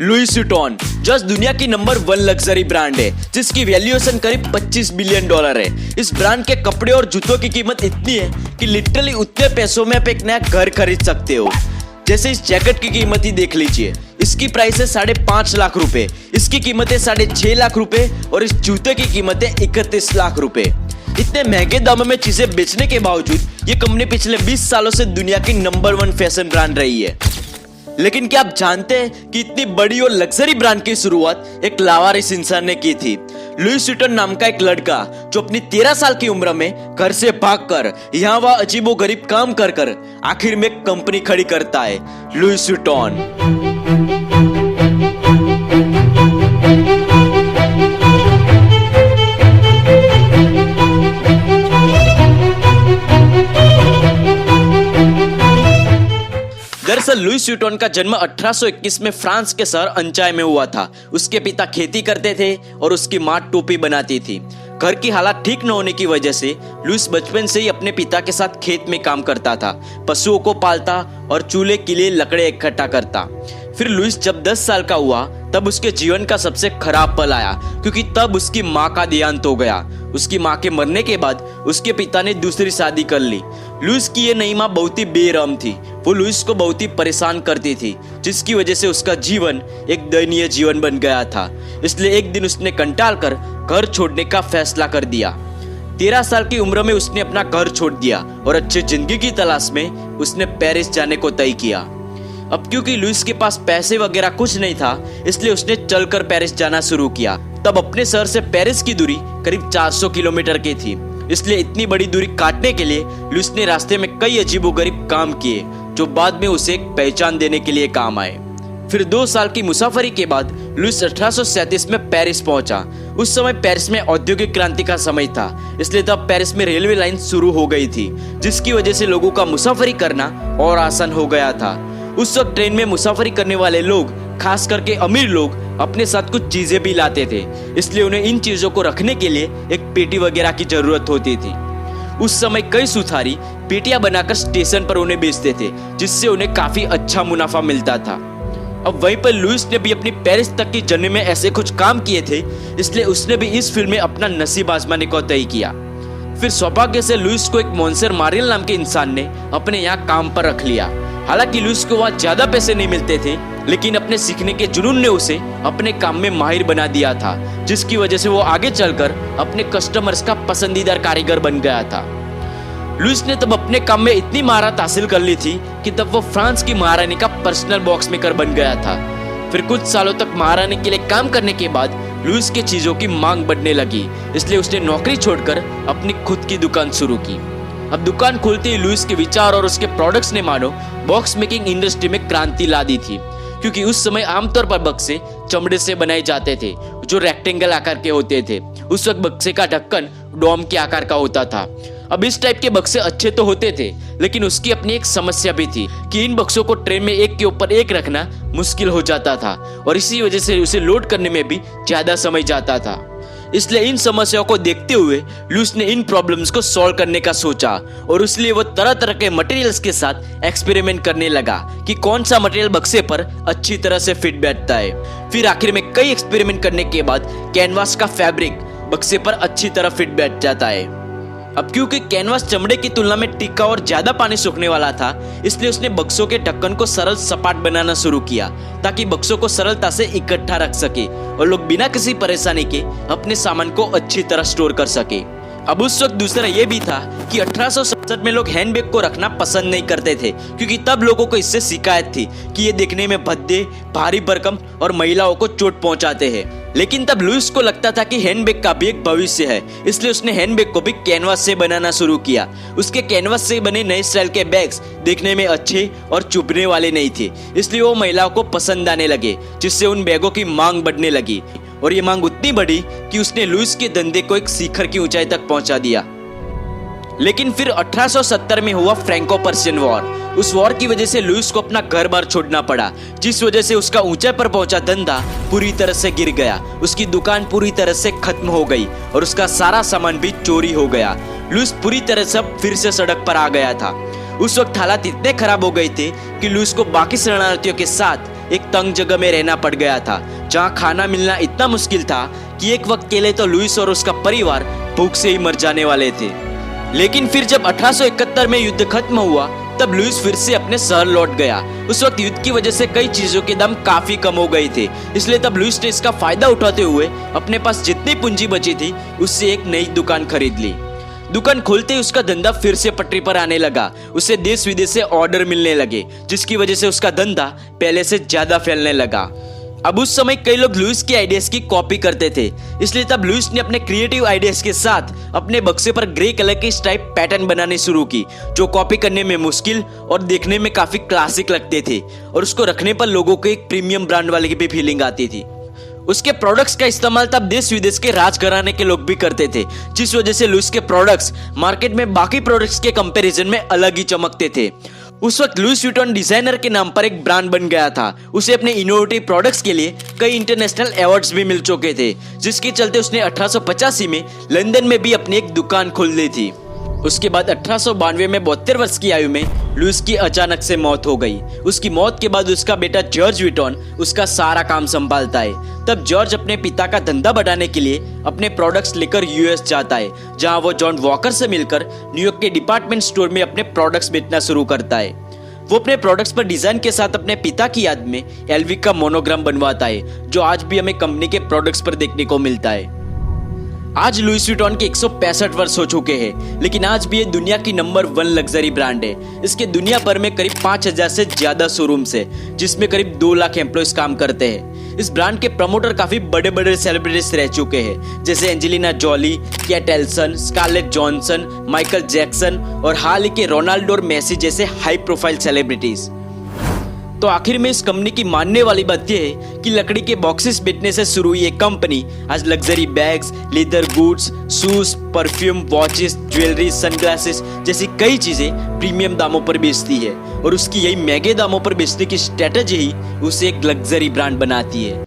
Louis Vuitton जो दुनिया की नंबर 1 लग्जरी ब्रांड है, जिसकी वैल्यूएशन करीब $25 बिलियन है। इस ब्रांड के कपड़े और जूतों की कीमत इतनी है कि लिटरली उतने पैसों में आप एक नया घर खरीद सकते हो। जैसे इस जैकेट की कीमत ही देख लीजिए, इसकी प्राइस है 5.5 लाख रुपए, इसकी कीमत है 6.5 लाख रुपए और इस जूते की कीमत है 31 लाख रुपए। इतने महंगे दामों में चीजें बेचने के बावजूद ये कंपनी पिछले 20 सालों से दुनिया की नंबर 1 फैशन ब्रांड रही है। लेकिन क्या आप जानते हैं कि इतनी बड़ी और लग्जरी ब्रांड की शुरुआत एक लावारिस इंसान ने की थी। लुई विटॉन नाम का एक लड़का जो अपनी 13 साल की उम्र में घर से भागकर यहाँ वहाँ अजीबोगरीब काम कर आखिर में एक कंपनी खड़ी करता है, लुई विटॉन। दरअसल लुई विटॉन का जन्म 1821 में फ्रांस के शहर अंचाई में हुआ था। उसके पिता खेती करते थे और उसकी माँ टोपी बनाती थी। घर की हालात ठीक न होने की वजह से लुइस बचपन से ही अपने पिता के साथ खेत में काम करता था, पशुओं को पालता और चूल्हे के लिए लकड़े इकट्ठा करता। फिर लुइस जब 10 साल का हुआ तब उसके जीवन का सबसे खराब पल आया, क्योंकि तब उसकी माँ का देहांत हो गया। उसकी माँ के मरने के बाद उसके पिता ने दूसरी शादी कर ली। लुइस की ये नई माँ बहुत ही बेरहम थी। वो लुइस को बहुत ही परेशान करती थी, जिसकी वजह से उसका जीवन एक दयनीय जीवन बन गया था। इसलिए एक दिन उसने कंटाल कर घर छोड़ने का फैसला कर दिया। 13 साल की उम्र में उसने अपना घर छोड़ दिया और अच्छी जिंदगी की तलाश में उसने पेरिस जाने को तय किया। अब क्योंकि लुइस के पास पैसे वगैरह कुछ नहीं था, इसलिए उसने चलकर पेरिस जाना शुरू किया। तब अपने शहर से पेरिस की दूरी करीब 400 किलोमीटर की थी, इसलिए इतनी बड़ी दूरी काटने के लिए लुइस ने रास्ते में कई अजीबोगरीब काम किए, जो बाद में उसे एक पहचान देने के लिए काम आए। फिर 2 साल की मुसाफरी के बाद लुइस 1837 में पेरिस पहुंचा। उस समय पेरिस में औद्योगिक क्रांति का समय था, इसलिए तब पेरिस में रेलवे लाइन शुरू हो गई थी, जिसकी वजह से लोगों का मुसाफरी करना और आसान हो गया था। उस वक्त ट्रेन में मुसाफरी करने वाले लोग, खास करके अमीर लोग, अपने साथ कुछ चीजें भी लाते थे, इसलिए उन्हें इन चीजों को रखने के लिए एक पेटी वगैरह की जरूरत होती थी। उस समय कई सुथारी पेटियां बनाकर स्टेशन पर उन्हें बेचते थे, जिससे उन्हें काफी अच्छा मुनाफा मिलता था। अब वहीं पर लुइस ने भी अपनी पेरिस तक की जर्नी में ऐसे कुछ काम किए थे, इसलिए उसने भी इस फिल्म में अपना नसीब आजमाने को तय किया। फिर सौभाग्य से लुइस को एक मोंसेर मारियल नाम के इंसान ने अपने यहाँ काम पर रख लिया। हालांकि लुइस को वहाँ ज्यादा पैसे नहीं मिलते थे, लेकिन अपने सीखने के जुनून ने उसे अपने काम में माहिर बना दिया था, जिसकी वजह से वो आगे चलकर अपने कस्टमर्स का पसंदीदा कारीगर बन गया था। लुइस ने तब अपने काम में इतनी महारत हासिल कर ली थी कि तब वो फ्रांस की महारानी का पर्सनल बॉक्स मेकर बन गया था। फिर कुछ सालों तक महारानी के लिए काम करने के बाद लुइस के चीजों की मांग बढ़ने लगी, इसलिए उसने नौकरी छोड़कर अपनी खुद की दुकान शुरू की। अब दुकान खुलते ही लुइस के विचार और उसके प्रोडक्ट्स ने मानो बॉक्स मेकिंग इंडस्ट्री में क्रांति ला दी थी, क्योंकि उस समय आमतौर पर बक्से चमड़े से बनाए जाते थे, जो रेक्टेंगल आकार के होते थे। उस वक्त बक्से का ढक्कन डोम के आकार का होता था। अब इस टाइप के बक्से अच्छे तो होते थे, लेकिन उसकी अपनी एक समस्या भी थी कि इन बक्सों को ट्रेन में एक के ऊपर एक रखना मुश्किल हो जाता था और इसी वजह से उसे लोड करने में भी ज्यादा समय जाता था। इसलिए इन समस्याओं को देखते हुए लुइस ने इन प्रॉब्लम्स को सॉल्व करने का सोचा और इसलिए वो तरह तरह के मटेरियल्स के साथ एक्सपेरिमेंट करने लगा कि कौन सा मटेरियल बक्से पर अच्छी तरह से फिट बैठता है। फिर आखिर में कई एक्सपेरिमेंट करने के बाद कैनवास का फैब्रिक बक्से पर अच्छी तरह फिट बैठ जाता है। अब क्योंकि कैनवास चमड़े की तुलना में टिकाऊ और ज्यादा पानी सोखने वाला था, इसलिए उसने बक्सों के ढक्कन को सरल सपाट बनाना शुरू किया, ताकि बक्सों को सरलता से इकट्ठा रख सके और लोग बिना किसी परेशानी के अपने सामान को अच्छी तरह स्टोर कर सके। अब उस वक्त दूसरा ये भी था कि 1867 में लोग हैंडबैग को रखना पसंद नहीं करते थे, क्योंकि तब लोगों को इससे शिकायत थी कि ये देखने में भद्दे, भारी भरकम और महिलाओं को चोट पहुंचाते हैं। लेकिन तब लुइस को लगता था कि हैंडबैग का भी एक भविष्य है, इसलिए उसने हैंडबैग को भी कैनवास से बनाना शुरू किया। उसके कैनवास से बने नए स्टाइल के बैग्स देखने में अच्छे और चुभने वाले नहीं थे, इसलिए वो महिलाओं को पसंद आने लगे, जिससे उन बैगों की मांग बढ़ने लगी और ये मांग उतनी बढ़ी कि उसने लुइस के धंधे को एक शिखर की ऊंचाई तक पहुंचा दिया। लेकिन फिर 1870 में हुआ फ्रैंको पर्शियन वॉर। उस वॉर की वजह से लुइस को अपना घर बार छोड़ना पड़ा, जिस वजह से उसका ऊंचाई पर पहुंचा धंधा पूरी तरह से गिर गया। उसकी दुकान पूरी तरह से खत्म हो गई और उसका सारा सामान भी चोरी हो गया। लुइस पूरी तरह से फिर से सड़क पर आ गया था। उस वक्त हालात इतने खराब हो गए थे कि लुइस को बाकी शरणार्थियों के साथ एक तंग जगह में रहना पड़ गया था, जहाँ खाना मिलना इतना मुश्किल था कि एक वक्त के लिए तो लुइस और उसका परिवार भूख से ही मर जाने वाले थे। लेकिन फिर जब 1871 में युद्ध खत्म हुआ तब लुइस फिर से अपने शहर लौट गया। उस वक्त युद्ध की वजह से कई चीजों के दाम काफी कम हो गए थे, इसलिए तब लुइस ने इसका फायदा उठाते हुए अपने पास जितनी पूंजी बची थी उससे एक नई दुकान खरीद ली। दुकान खोलते ही उसका धंधा फिर से पटरी पर आने लगा। उसे देश विदेश से ऑर्डर मिलने लगे, जिसकी वजह से उसका धंधा पहले से ज्यादा फैलने लगा। अब उस समय कई लोग लुइस के आइडियाज की कॉपी करते थे, इसलिए तब लुइस ने अपने क्रिएटिव आइडियाज के साथ अपने बक्से पर ग्रे कलर की स्ट्राइप पैटर्न बनाने शुरू की, जो कॉपी करने में मुश्किल और देखने में काफी क्लासिक लगते थे, और उसको रखने पर लोगों को एक प्रीमियम ब्रांड वाले की भी फीलिंग आती थी। उसके प्रोडक्ट्स का इस्तेमाल तब देश विदेश के राजघराने के लोग भी करते थे, जिस वजह से लुइस के प्रोडक्ट्स मार्केट में बाकी प्रोडक्ट्स के कंपैरिजन में अलग ही चमकते थे। उस वक्त लुइस व्हिटन डिजाइनर के नाम पर एक ब्रांड बन गया था। उसे अपने इनोवेटिव प्रोडक्ट्स के लिए कई इंटरनेशनल अवार्ड्स भी मिल चुके थे, जिसके चलते उसने 1885 में लंदन में भी अपनी एक दुकान खोल ली थी। उसके बाद 1892 में 72 वर्ष की आयु में लुइस की अचानक से मौत हो गई। उसकी मौत के बाद उसका बेटा जॉर्ज व्हिटन उसका सारा काम संभालता है। तब जॉर्ज अपने पिता का धंधा बढ़ाने के लिए अपने प्रोडक्ट्स लेकर यूएस जाता है, जहां वो जॉन वॉकर से मिलकर न्यूयॉर्क के डिपार्टमेंट स्टोर में अपने प्रोडक्ट्स बेचना शुरू करता है। वो अपने प्रोडक्ट्स पर डिजाइन के साथ अपने पिता की याद में एलवी का मोनोग्राम बनवाता है, जो आज भी हमें कंपनी के प्रोडक्ट्स पर देखने को मिलता है। आज लुइस व्हिटन के 165 वर्ष हो चुके हैं, लेकिन आज भी ये दुनिया की नंबर 1 लग्जरी ब्रांड है। इसके दुनिया भर में करीब 5000 से ज्यादा शोरूम्स है, जिसमें करीब 2 लाख एम्प्लॉयज काम करते हैं। इस ब्रांड के प्रमोटर काफी बड़े बड़े सेलिब्रिटीज रह चुके हैं, जैसे Angelina Jolie, Kate Elson, Scarlett Johansson, Michael Jackson और हाल ही के रोनाल्डो और मेसी जैसे हाई प्रोफाइल सेलिब्रिटीज। तो आखिर में इस कंपनी की मानने वाली बात यह है कि लकड़ी के बॉक्सेस बेचने से शुरू हुई ये कंपनी आज luxury bags, leather goods, shoes, perfume, watches, jewellery, sunglasses जैसी कई चीजें प्रीमियम दामों पर बेचती है, और उसकी यही महंगे दामों पर बेचने की स्ट्रेटेजी ही उसे एक लग्जरी ब्रांड बनाती है।